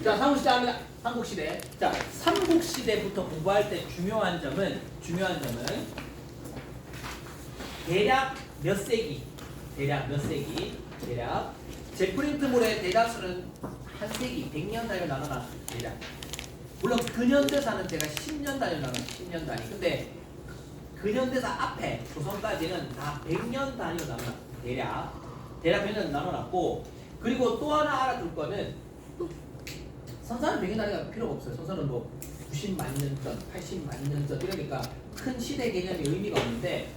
자, 삼국시대 합니다. 삼국시대. 자, 삼국시대부터 공부할 때 중요한 점은 대략 몇 세기? 대략 제프린트물의 대다수는 한 세기, 100년 단위로 나눠라. 대략. 물론 근현대사는 제가 10년 단위로 나눠 10년 단위. 근데 근현대사 앞에 조선까지는 다 100년 단위로 나눠. 대략 100년 나눠놨고, 그리고 또 하나 알아둘 거는 선사는 100년 단위가 필요가 없어요. 선사는 뭐 90만 년 전, 80만 년 전 이러니까 큰 시대 개념이 의미가 없는데,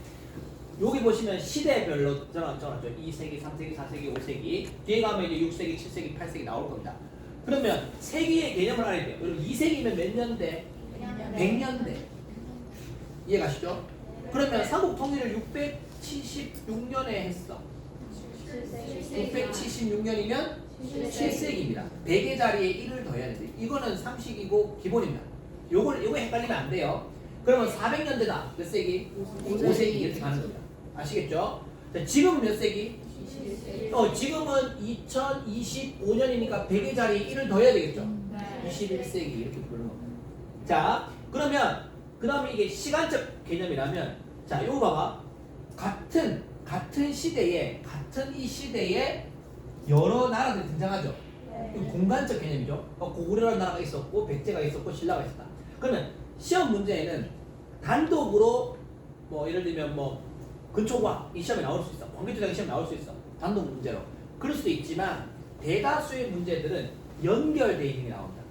여기 보시면 시대별로 정하죠. 2세기, 3세기, 4세기, 5세기. 뒤에 가면 이제 6세기, 7세기, 8세기 나올 겁니다. 그러면 세기의 개념을 알아야 돼요. 여러분 2세기면 몇 년대? 100년대. 이해가시죠? 그러면 삼국 통일을 676년에 했어. 676년이면 7세기입니다. 100의 자리에 1을 더해야 돼요. 이거는 상식이고 기본입니다. 요거 헷갈리면 안 돼요. 그러면 400년대다. 몇 세기? 5세기 이렇게 가는 겁니다. 아시겠죠? 자, 지금은 몇 세기? 지금은 2025년이니까 100의 자리에 1을 더해야 되겠죠? 21세기 이렇게 부르는 겁니다. 자, 그러면 그 다음에 이게 시간적 개념이라면, 자, 요거 봐봐. 같은 시대에 여러 나라들이 등장하죠. 이거 공간적 개념이죠. 고구려라는 나라가 있었고, 백제가 있었고, 신라가 있었다. 그러면 시험 문제에는 단독으로 뭐 예를 들면 뭐 근초과학 이 시험에 나올 수 있어. 광개토대학 시험에 나올 수 있어. 단독 문제로. 그럴 수도 있지만 대다수의 문제들은 연결되어 있는 게 나옵니다.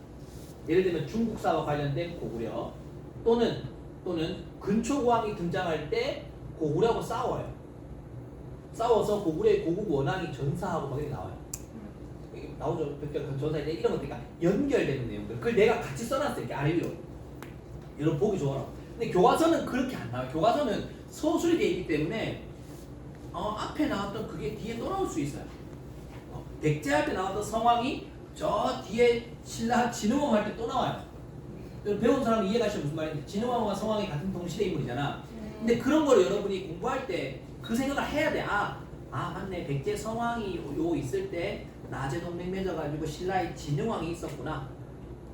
예를 들면 중국사와 관련된 고구려, 또는 근초고왕이 등장할 때 고구려하고 싸워요. 싸워서 고구려의 고국 원앙이 전사하고 막 이렇게 나와요. 이게 나오죠. 전사인데 이런 것들이 연결되는 내용들. 그걸 내가 같이 써놨어요. 이렇게 아래 위로. 이런 보기 좋아라. 근데 교과서는 그렇게 안 나와요. 교과서는 서술이 되어 있기 때문에 앞에 나왔던 그게 뒤에 또 나올 수 있어요. 백제할 때 나왔던 성왕이 저 뒤에 신라 진흥왕 할 때 또 나와요. 배운 사람이 이해가시면 무슨 말인지, 진흥왕과 성왕이 같은 동시대 인물이잖아. 근데 그런 걸 여러분이 공부할 때 그 생각을 해야 돼. 맞네. 백제 성왕이 요 있을 때 낮에 동맹 맺어가지고 신라의 진흥왕이 있었구나.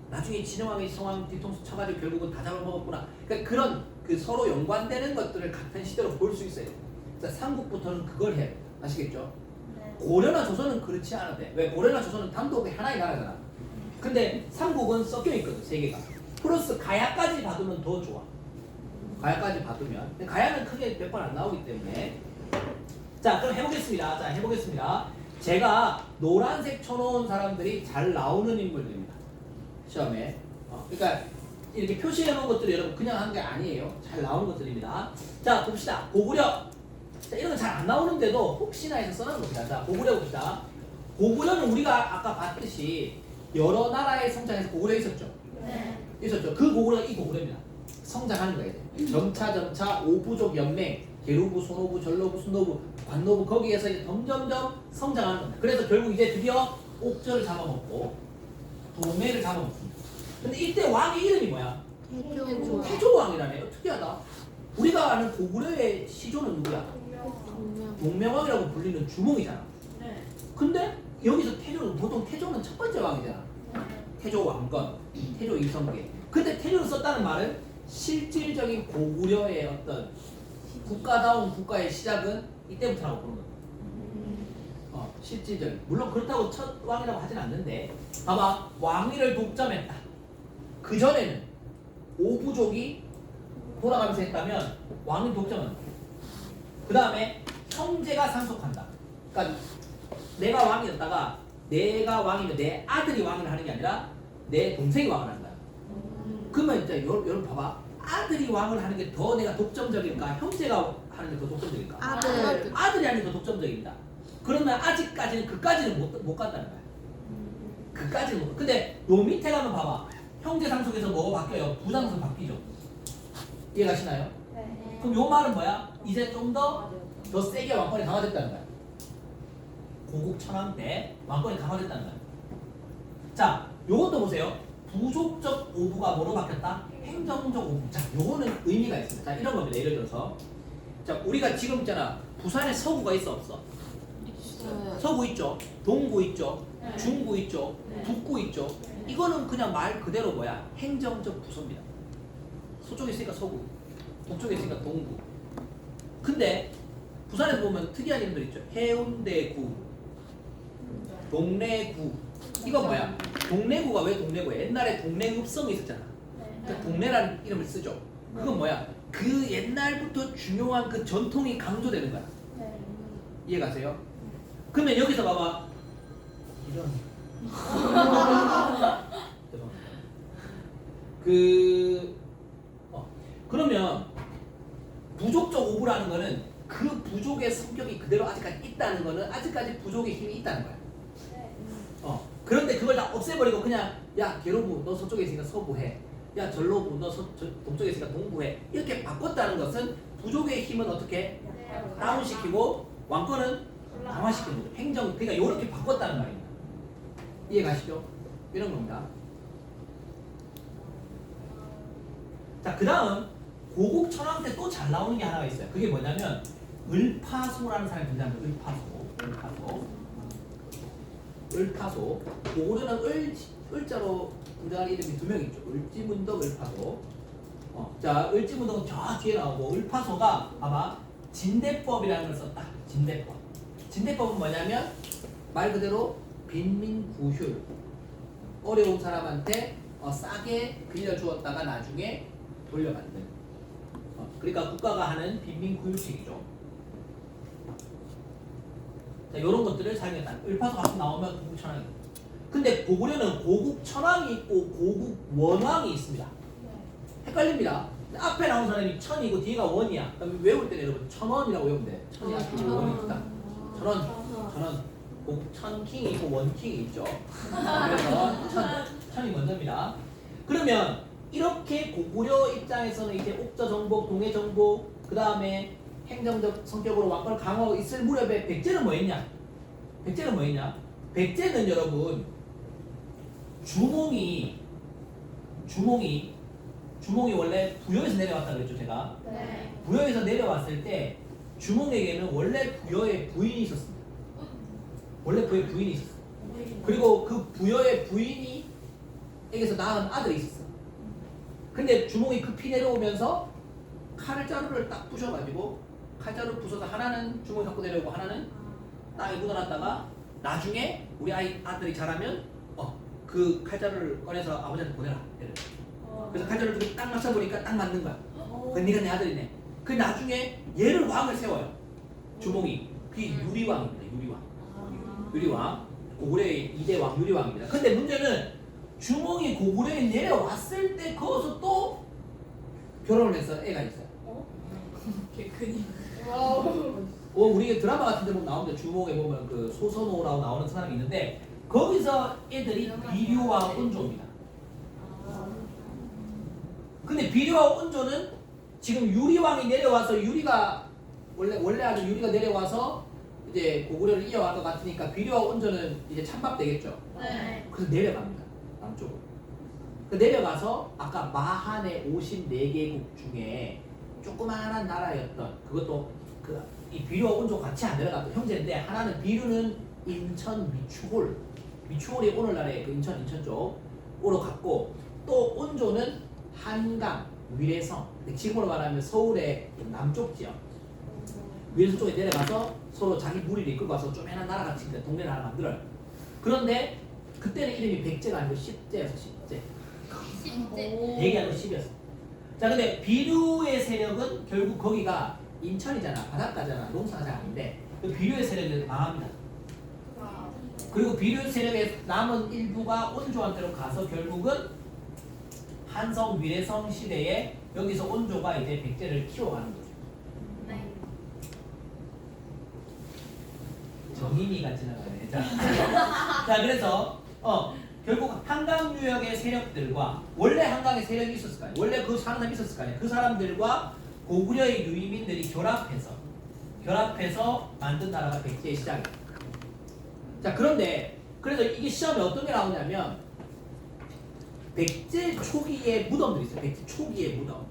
나중에 진흥왕이 성왕 뒤통수 쳐가지고 결국은 다 잡아먹었구나. 그러니까 그런 서로 연관되는 것들을 같은 시대로 볼 수 있어요. 그래서 삼국부터는 그걸 해요. 아시겠죠? 네. 고려나 조선은 그렇지 않아도 돼. 왜? 고려나 조선은 단독의 하나의 나라잖아. 근데 삼국은 섞여 있거든, 세 개가. 플러스 가야까지 받으면 더 좋아. 가야까지 받으면. 근데 가야는 크게 몇 번 안 나오기 때문에. 자, 그럼 해보겠습니다. 제가 노란색 쳐놓은 사람들이 잘 나오는 인물들입니다. 시험에. 그러니까 이렇게 표시해놓은 것들이 여러분 그냥 한 게 아니에요. 잘 나오는 것들입니다. 자, 봅시다. 고구려. 자, 이런 건 잘 안 나오는데도 혹시나 해서 써놓은 겁니다. 자, 고구려 봅시다. 고구려는 우리가 아까 봤듯이 여러 나라의 성장에서 고구려 있었죠? 네. 있었죠. 그 고구려가 이 고구려입니다. 성장하는 거예요. 점차 오부족 연맹, 계루부, 소노부, 전로부, 순노부, 관노부, 거기에서 이제 점점점 성장하는 겁니다. 그래서 결국 이제 드디어 옥저를 잡아먹고 도매를 잡아먹습니다. 근데 이때 왕의 이름이 뭐야? 태조왕이라네요. 특이하다. 우리가 아는 고구려의 시조는 누구야? 동명왕이라고 불리는 주몽이잖아. 네. 근데 여기서 보통 태조는 첫 번째 왕이잖아. 태조 왕건, 태조 이성계. 근데 태조를 썼다는 말은 실질적인 고구려의 어떤 국가다운 국가의 시작은 이때부터라고 보는 거야. 실질적인. 물론 그렇다고 첫 왕이라고 하진 않는데, 봐봐. 왕위를 독점했다. 그 전에는 오부족이 돌아가면서 했다면 왕위 독점한다. 그 다음에 형제가 상속한다. 그러니까 내가 왕이었다가 내가 왕이면 내 아들이 왕을 하는 게 아니라 내 동생이 왕을 하는 거야. 그러면 이제 여러분 봐봐. 아들이 왕을 하는 게 더 내가 독점적일까? 형제가 하는 게 더 독점적일까? 아들이 하는 게 더 독점적입니다. 그러면 아직까지는 그까지는 못 간다는 거야. 그까지는 못. 근데 요 밑에 가면 봐봐. 형제 상속에서 뭐가 바뀌어요? 부상속 바뀌죠. 이해가시나요? 네. 그럼 요 말은 뭐야? 이제 좀 더 세게 왕권이 강화됐다는 거야. 고국 천왕 때 왕권이 강화됐다는 거야. 자, 요것도 보세요. 부족적 오부가 뭐로 바뀌었다? 행정적 오부. 자, 요거는 의미가 있습니다. 자, 이런 겁니다. 예를 들어서, 자, 우리가 지금 있잖아. 부산에 서구가 있어 없어? 서구 있죠. 동구 있죠. 네. 중구 있죠. 네. 북구 있죠. 네. 이거는 그냥 말 그대로 뭐야? 행정적 부서입니다. 서쪽에 있으니까 서구, 동쪽에 있으니까 동구. 근데 부산에서 보면 특이한 이름들 있죠. 해운대구, 동래구. 이건 뭐야? 동래구가 왜 동래구야? 옛날에 동래읍성이 있었잖아. 그 동래라는 이름을 쓰죠. 그건 뭐야? 그 옛날부터 중요한 그 전통이 강조되는 거야. 이해가세요? 그러면 여기서 봐봐. 이런. 죄송합니다. 그러면 부족적 오부라는 거는 그 부족의 성격이 그대로 아직까지 있다는 거는 아직까지 부족의 힘이 있다는 거야. 그런데 그걸 다 없애버리고 그냥 야 계로부 너 서쪽에 있으니까 서부해. 야 전로부 너 동쪽에 있으니까 동부해. 이렇게 바꿨다는 것은 부족의 힘은 어떻게 다운시키고 왕권은 강화시키는 거죠. 행정 그러니까 이렇게 바꿨다는 말입니다. 이해 가시죠? 이런 겁니다. 자, 그 다음 고국 천왕 때 또 잘 나오는 게 하나가 있어요. 그게 뭐냐면 을파소라는 사람이 등장합니다. 을파소. 고구려는 을자로 등장하는 이름이 두 명 있죠. 을지문덕, 을파소. 자, 을지문덕은 저 뒤에 나오고 을파소가 아마 진대법이라는 걸 썼다. 진대법은 뭐냐면 말 그대로 빈민구휴. 어려운 사람한테 싸게 빌려주었다가 나중에 돌려받는. 그러니까 국가가 하는 빈민구휴책이죠. 자, 이런 것들을 사용했다. 을파소 가끔 나오면 고국천왕이. 근데 고구려는 고국천왕이 있고 고국원왕이 있습니다. het갈립니다. 앞에 나온 사람이 천이고 뒤가 원이야. 그럼 외울 때는 여러분 천원이라고 외우면 돼. 천이 앞에 원이 있다. 천원. 고국천킹이 있고 원킹이 있죠. 그래서 천이 먼저입니다. 그러면 이렇게 고구려 입장에서는 이제 옥저 정복, 동해 정복, 그 다음에 행정적 성격으로 왕권을 강화하고 있을 무렵에 백제는 뭐 했냐? 백제는 여러분 주몽이 원래 부여에서 내려왔다고 그랬죠, 제가. 부여에서 내려왔을 때 주몽에게는 원래 부여의 부인이 있었습니다. 그리고 그 부여의 부인이에게서 낳은 아들이 있었어. 근데 주몽이 급히 내려오면서 칼자루를 딱 부셔가지고 칼자루 부숴서 하나는 주몽이 갖고 내려오고 하나는 땅에 묻어놨다가 나중에 우리 아들이 자라면 그 칼자루를 꺼내서 아버지한테 보내라. 그래서 칼자루를 두고 딱 맞춰보니까 딱 맞는 거야. 그 네가 내 아들이네. 그 나중에 얘를 왕을 세워요. 주몽이. 그게 유리왕입니다. 유리왕. 고구려의 2대 왕 유리왕입니다. 근데 문제는 주몽이 고구려에 내려왔을 때 거기서 또 결혼을 해서 애가 있어요. 개큰이. 우리 드라마 같은 데 보면 나오는데 주몽에 보면 그 소선호라고 나오는 사람이 있는데 거기서 애들이 비류와 온조입니다. 근데 비류와 온조는 지금 유리왕이 내려와서 유리가 원래 아주 유리가 내려와서 이제 고구려를 이어갈 것 같으니까 비류와 온조는 이제 찬밥 되겠죠. 그래서 내려갑니다. 남쪽으로. 그 내려가서 아까 마한의 54개국 중에 조그마한 나라였던 그것도 이 비류와 온조 같이 안 내려갔던 형제인데 하나는 비류는 인천 미추홀이 오늘날의 그 인천 쪽으로 갔고 또 온조는 한강 위례성 지금으로 말하면 서울의 남쪽 지역 위례성 쪽에 내려가서 서로 자기 무리를 이끌고 와서 쪼매난 나라 같이 동네를 하나 만들어요. 그런데 그때는 이름이 백제가 아니고 십제였어. 10제. 얘기 아니고 10이었어. 자, 근데 비류의 세력은 결국 거기가 인천이잖아, 바닷가잖아, 농사가 아닌데 그 비류의 세력이 망합니다. 그리고 비류 세력의 남은 일부가 온조한테로 가서 결국은 한성, 위례성 시대에 여기서 온조가 이제 백제를 키워가는 거죠. 정의미가 지나가네. 자, 그래서 결국 한강 유역의 세력들과 원래 한강에 세력이 있었을 거 아니에요. 원래 그 사는 사람이 있었을 거 아니에요. 그 사람들과 고구려의 유의민들이 결합해서 만든 나라가 백제의 시작이에요. 자, 그런데 그래서 이게 시험에 어떤 게 나오냐면 백제 초기의 무덤들이 있어요. 백제 초기의 무덤.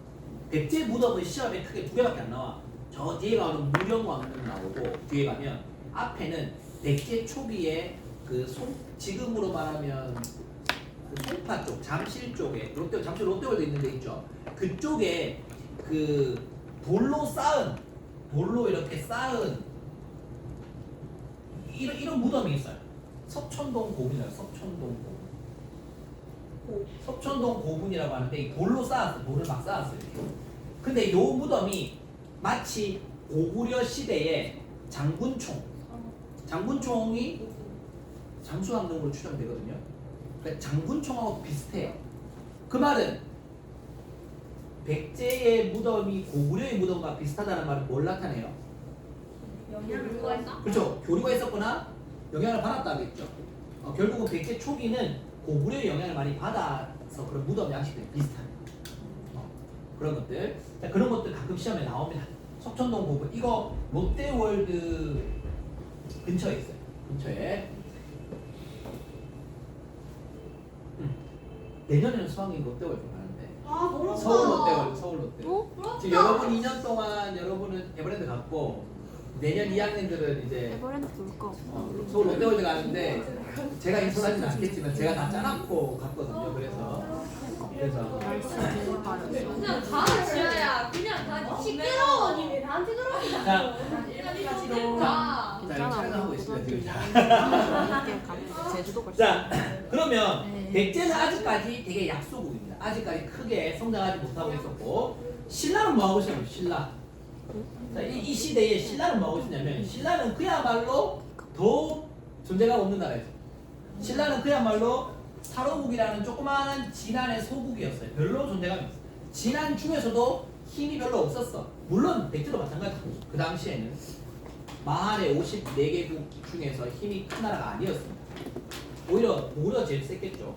백제 무덤은 시험에 크게 두 개밖에 안 나와. 저 뒤에 가면 무령왕릉 나오고 뒤에 가면 앞에는 백제 초기에 지금으로 말하면 그 송파 쪽, 잠실 쪽에 잠실 롯데월드 있는 데 있죠. 그쪽에 그 돌로 이렇게 쌓은 이런 무덤이 있어요. 석촌동 고분이라고. 석촌동 고분이라고 하는데 이 돌로 쌓았어. 돌을 막 쌓았어요. 이렇게. 근데 요 무덤이 마치 고구려 시대의 장군총이 장수왕릉으로 추정되거든요. 그러니까 장군총하고 비슷해요. 그 말은 백제의 무덤이 고구려의 무덤과 비슷하다는 말은 뭘 나타내요? 영향을 했나? 그렇죠. 교류가 있었거나 영향을 받았다겠죠. 결국은 백제 초기는 고구려의 영향을 많이 받아서 그런 무덤 양식들이 비슷한 그런 것들. 자, 그런 것들 가끔 시험에 나옵니다. 석촌동 고분 이거 롯데월드 근처에 있어요. 근처에. 내년에는 수학여행 롯데월드 가는데. 아 너무 서울 롯데월드. 지금 부럽다. 여러분 2년 동안 여러분은 에버랜드 갔고 내년 2학년들은 이제 에버랜드 볼 거. 서울 롯데월드 가는데 제가 인솔하지는 않겠지만 제가 다 짜놓고 갔거든요. 그래서 날씨 되게 빠르죠. 그냥 가 지아야. 그냥 가. 시끄러워 니 왜 나한테 그러냐. 자, 일단 가. 자, 촬영하고 있습니다 지금. 이렇게 가면 제주도 갈 수. 자, 그러면 네. 백제는 아직까지 되게 약소국입니다. 아직까지 크게 성장하지 못하고 있었고 신라는 뭐 하고 있었냐면 신라. 자, 이 시대에 신라는 뭐 하고 있었냐면 신라는 그야말로 더 존재가 없는 나라였어요. 신라는 그야말로 사로국이라는 조그마한 진안의 소국이었어요. 별로 존재감이 없어요. 진안 중에서도 힘이 별로 없었어. 물론 백제도 마찬가지고 그 당시에는 마한의 54개국 중에서 힘이 큰 나라가 아니었습니다. 오히려 제일 셌겠죠.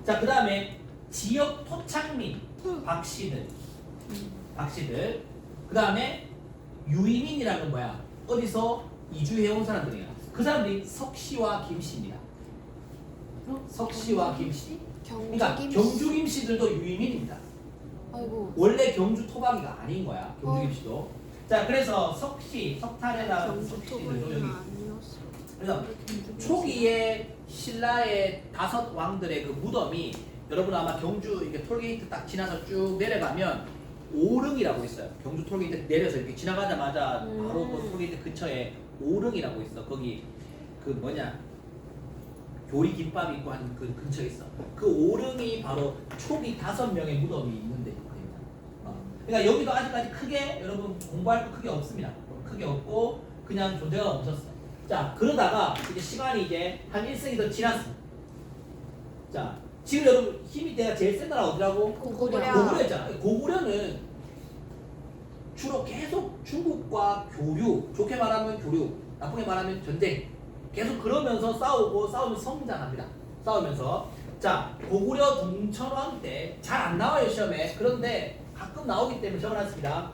자, 그 다음에 지역 토착민 박씨들. 그 다음에 유이민이라는 건 뭐야? 어디서 이주해온 사람들이야. 그 사람들이 석씨와 김씨입니다. 석씨와 김씨. 그러니까 경주 김씨들도 유이민입니다. 아이고. 원래 경주 토박이가 아닌 거야. 경주 김씨도. 자, 그래서 석씨, 석탈에다가 경주 석씨들도 여기. 토박이는 아니었어. 그래서 초기에 신라의 5 왕들의 그 무덤이 여러분 아마 경주 이렇게 톨게이트 딱 지나서 쭉 내려가면 오릉이라고 있어요. 경주 톨게이트 내려서 이렇게 지나가자마자 바로 그 톨게이트 근처에 오릉이라고 있어. 거기 그 뭐냐 교리 김밥 있고 한 그 근처에 있어. 그 오릉이 바로 초기 5명의 무덤이 있는 데입니다. 그러니까 여기도 아직까지 크게 여러분 공부할 거 크게 없습니다. 크게 없고 그냥 존재가 없었어. 자, 그러다가 이제 시간이 이제 한 1세기 더 지났어. 자, 지금 여러분 힘이 내가 제일 센 나라 어디라고? 고구려. 고구려였잖아. 고구려는 주로 계속 중국과 교류, 좋게 말하면 교류, 나쁘게 말하면 전쟁. 계속 그러면서 싸우면서 성장합니다. 싸우면서. 자, 고구려 동천왕 때 잘 안 나와요 시험에. 그런데 가끔 나오기 때문에 적어놨습니다.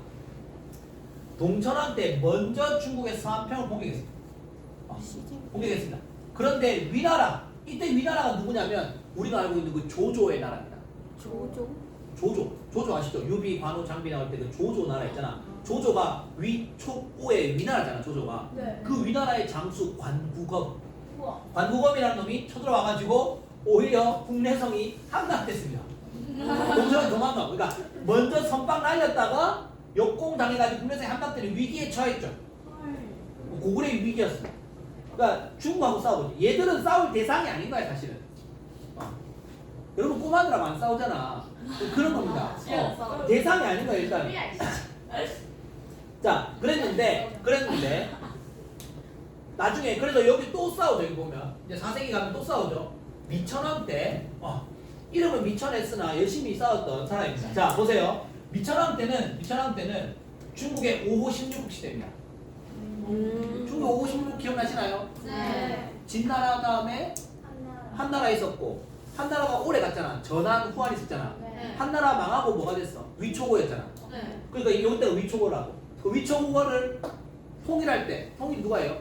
동천왕 때 먼저 중국의 서한평을 공격했습니다. 공격했습니다. 그런데 위나라, 이때 위나라가 누구냐면 우리가 알고 있는 그 조조의 나라입니다. 조조 아시죠? 유비, 관우, 장비 나올 때 그 조조 나라 있잖아. 조조가 위촉우의 위나라잖아. 조조가. 네. 그 위나라의 장수 관구검. 우와. 관구검이라는 놈이 쳐들어와가지고 오히려 국내성이 함락됐습니다. 동서가 도망가. 그러니까 먼저 선박 날렸다가 역공 당해가지고 국내성이 함락되는 위기에 처했죠. 고구려의 위기였어. 그러니까 중국하고 싸우지. 얘들은 싸울 대상이 아닌 거야 사실은. 여러분 꼬마들하고 안 싸우잖아. 그런 겁니다. 대상이 아닌 거야 일단. 자, 그랬는데 나중에 그래서 여기 또 싸우죠. 여기 보면 이제 4세기 가면 또 싸우죠. 미천왕 때 이름은 미천했으나 열심히 싸웠던 사람입니다. 자, 보세요. 미천왕 때는 중국의 5호 16국 시대입니다. 중국 5호 16국 기억나시나요? 네. 진나라 다음에 한나라 있었고 한나라가 오래 갔잖아. 전한 후한 있었잖아. 네. 한나라 망하고 뭐가 됐어? 위초고였잖아. 네. 그러니까 이때가 위초고라고. 그 위초고를 통일할 때 통일 누가 해요?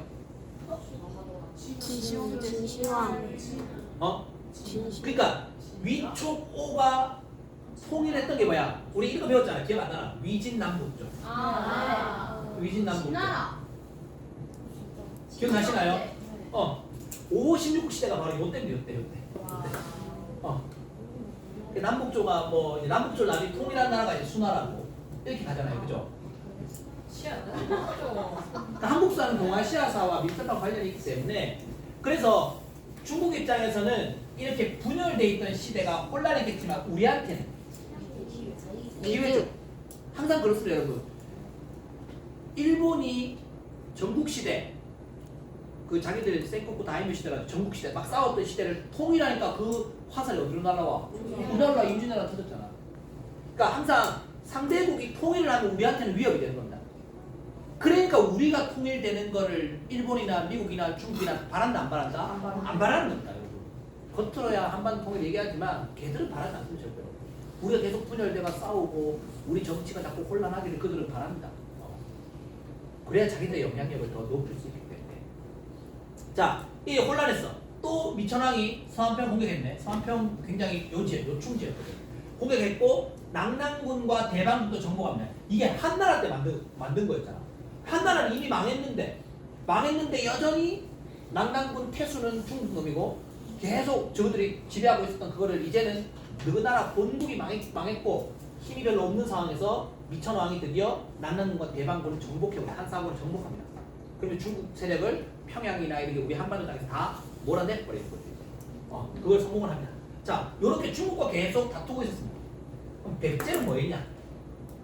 진시황. 그러니까 위촉오가 통일했던 게 뭐야? 우리 이거 배웠잖아. 기억 안 나나? 위진남북죠. 아, 위진남북. 진나라. 기억나시나요? 5, 16국 시대가 바로 요때입니다. 요때. 남북조가 뭐 이제 남북조 나중에 통일한 나라가 이제 수나라고 이렇게 가잖아요, 그죠? 그러니까 한국사는 동아시아사와 밀접한 관련이 있기 때문에 그래서 중국 입장에서는 이렇게 분열돼 있던 시대가 혼란했겠지만 우리한테는 기회죠. 항상 그렇습니다, 여러분. 일본이 전국 시대 그 자기들 센코쿠 다이묘 시대가 전국 시대 막 싸웠던 시대를 통일하니까 그 화살이 어디로 날아와? 우리나라 임진왜란 터졌잖아. 그러니까 항상 상대국이 통일을 하면 우리한테는 위협이 되는 겁니다. 그러니까 우리가 통일되는 거를 일본이나 미국이나 중국이나 바란다 안 바란다? 안 바라는 겁니다, 여러분. 겉으로야 한반 통일 얘기하지만 걔들은 바라지 않습니다, 절대로. 우리가 계속 분열되고 싸우고 우리 정치가 자꾸 혼란하기를 그들은 바랍니다. 그래야 자기들의 영향력을 더 높일 수 있기 때문에. 자, 이 혼란했어. 또 미천왕이 서안평 공격했네. 서안평 굉장히 요충지였거든. 공격했고 낙랑군과 대방군도 정복합니다. 이게 한나라 때 만든 거였잖아. 한나라는 이미 망했는데 여전히 낙랑군 태수는 중국 놈이고 계속 저들이 지배하고 있었던 그거를 이제는 그 나라 본국이 망했고 힘이 별로 없는 상황에서 미천왕이 드디어 낙랑군과 대방군을 정복해버려. 한사국을 정복합니다. 그러면 중국 세력을 평양이나 이렇게 우리 한반도 땅에서 다 몰아내버리는 거죠. 그걸 성공을 합니다. 자, 이렇게 중국과 계속 다투고 있었습니다. 그럼 백제는 뭐였냐?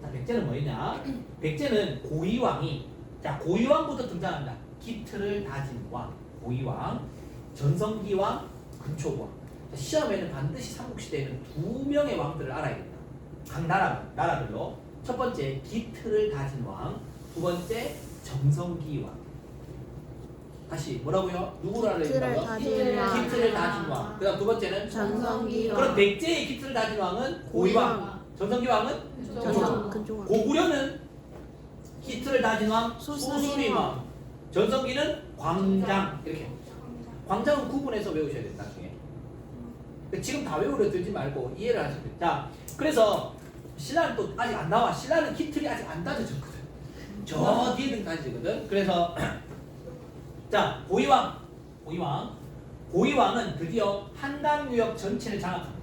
자, 백제는 뭐였냐? 백제는 고이왕이, 자, 고이왕부터 등장합니다. 기틀을 다진 왕, 고이왕, 전성기왕, 근초왕. 시험에는 반드시 삼국시대에는 2명의 왕들을 알아야 됩니다. 각 나라별로. 첫 번째 기틀을 다진 왕, 두 번째 정성기 왕. 다시 뭐라고요? 누구를 알아야 된다고요? 기틀을 다진 왕. 그 다음 두 번째는 전성기 왕. 그럼 백제의 기틀을 다진 왕은 고이왕, 전성기 왕은 근초왕. 고구려는 기틀을 다진 왕 소수리 왕, 전성기는 광장. 이렇게. 광장은 구분해서 외우셔야 된다. 나중에. 지금 다 외우려 들지 말고 이해를 하셔야 돼요. 자, 그래서 신라는 또 아직 안 나와. 신라는 기틀이 아직 안 다져졌거든. 저 뒤에 등 다져지거든. 그래서 자, 고이왕은 드디어 한강유역 전체를 장악합니다.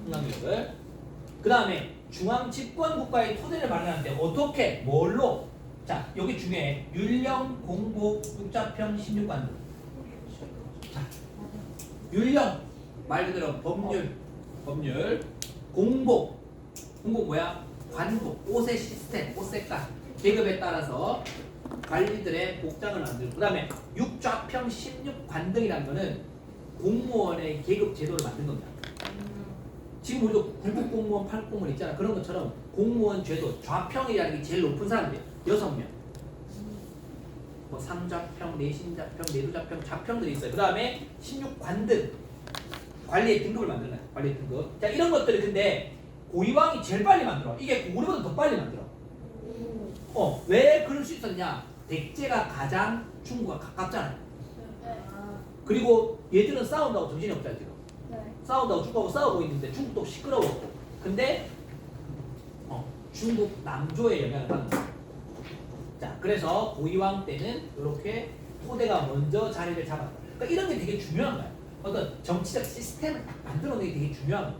한강유역을. 그 다음에 중앙 집권 국가의 토대를 마련하는데 어떻게? 뭘로? 자, 여기 중에 율령, 공복, 육자평, 16관들. 자, 율령 말 그대로 법률. 공복 뭐야? 관복, 옷의 시스템, 옷 색깔, 계급에 따라서 관리들의 복장을 만들고, 그 다음에 육좌평 16관등이라는 거는 공무원의 계급 제도를 만든 겁니다. 지금 우리도 9급 공무원, 8급 공무원 있잖아. 그런 것처럼 공무원 제도, 좌평이라는 게 제일 높은 사람들 6명. 뭐 상좌평, 내신좌평, 내두좌평, 좌평들이 있어요. 그 다음에 16관등, 관리의 등급을 만드는 거야. 관리의 등급. 자, 이런 것들을 근데 고이왕이 제일 빨리 만들어. 이게 고구려보다 더 빨리 만들어. 왜 그럴 수 있었냐? 백제가 가장 중국과 가깝잖아요. 그리고 얘들은 싸운다고 정신이 없잖아, 지금. 싸운다고 중국하고 싸우고 있는데 중국도 시끄러웠고. 근데 중국 남조의 영향을 받는 거야. 자, 그래서 고이왕 때는 이렇게 토대가 먼저 자리를 잡았다. 그러니까 이런 게 되게 중요한 거야. 어떤 정치적 시스템을 만들어 놓는 게 되게 중요한 거야.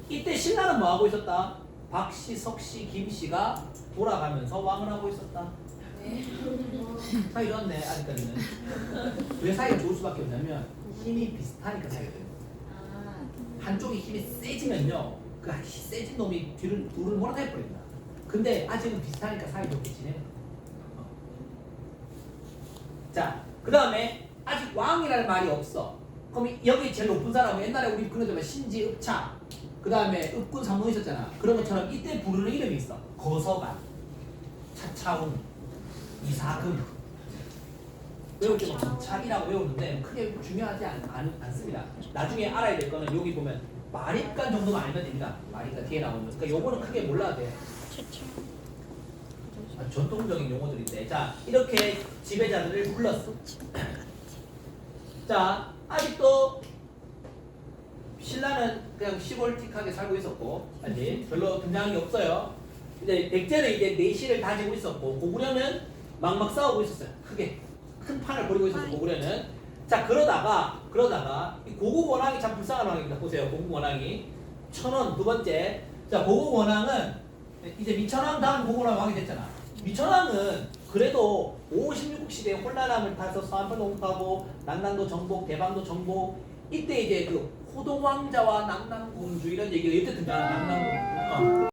이때 신라는 뭐 하고 있었다? 박씨, 석씨, 김씨가 돌아가면서 왕을 하고 있었다. 사이 좋았네, 아직까지는. 왜 사이가 좋을 수밖에 없냐면 힘이 비슷하니까 사이가 돼요. 한쪽이 힘이 세지면요, 그 세진 놈이 둘을 몰아내버립니다. 근데 아직은 비슷하니까 사이 좋게 지내는 거예요. 자, 그 다음에 아직 왕이라는 말이 없어. 그럼 여기 제일 높은 사람은 옛날에 우리 그러자면 신지, 읍차, 그 다음에 읍군, 삼문 있었잖아. 그런 것처럼 이때 부르는 이름이 있어. 거서관, 차차운, 이사금. 외울 때는 차이라고 외우는데 크게 중요하지 않습니다. 나중에 알아야 될 거는 여기 보면 마립간 정도만 알면 됩니다. 마립간 뒤에 나오는 거. 그러니까 요거는 크게 몰라도 돼. 전통적인 용어들인데, 자, 이렇게 지배자들을 불렀어. 자, 아직도 신라는 그냥 시골틱하게 살고 있었고, 아직 별로 등장한 게 없어요. 이제 백제는 이제 내실을 다지고 있었고, 고구려는 막막 싸우고 있었어요. 크게 큰 판을 벌이고 있었어 고구려는. 자 그러다가 이 고국 원왕이 참 불쌍한 왕입니다. 보세요. 고국 원왕이 천원 두 번째. 자 고국 원왕은 이제 미천왕 다음 고국 왕이 됐잖아. 미천왕은 그래도 5, 16국 시대에 혼란함을 타서 서안도 농파고 남남도 정복, 대방도 정복. 이때 이제 그 호동왕자와 남남공주 이런 얘기가 이때 등장하는 남남공주.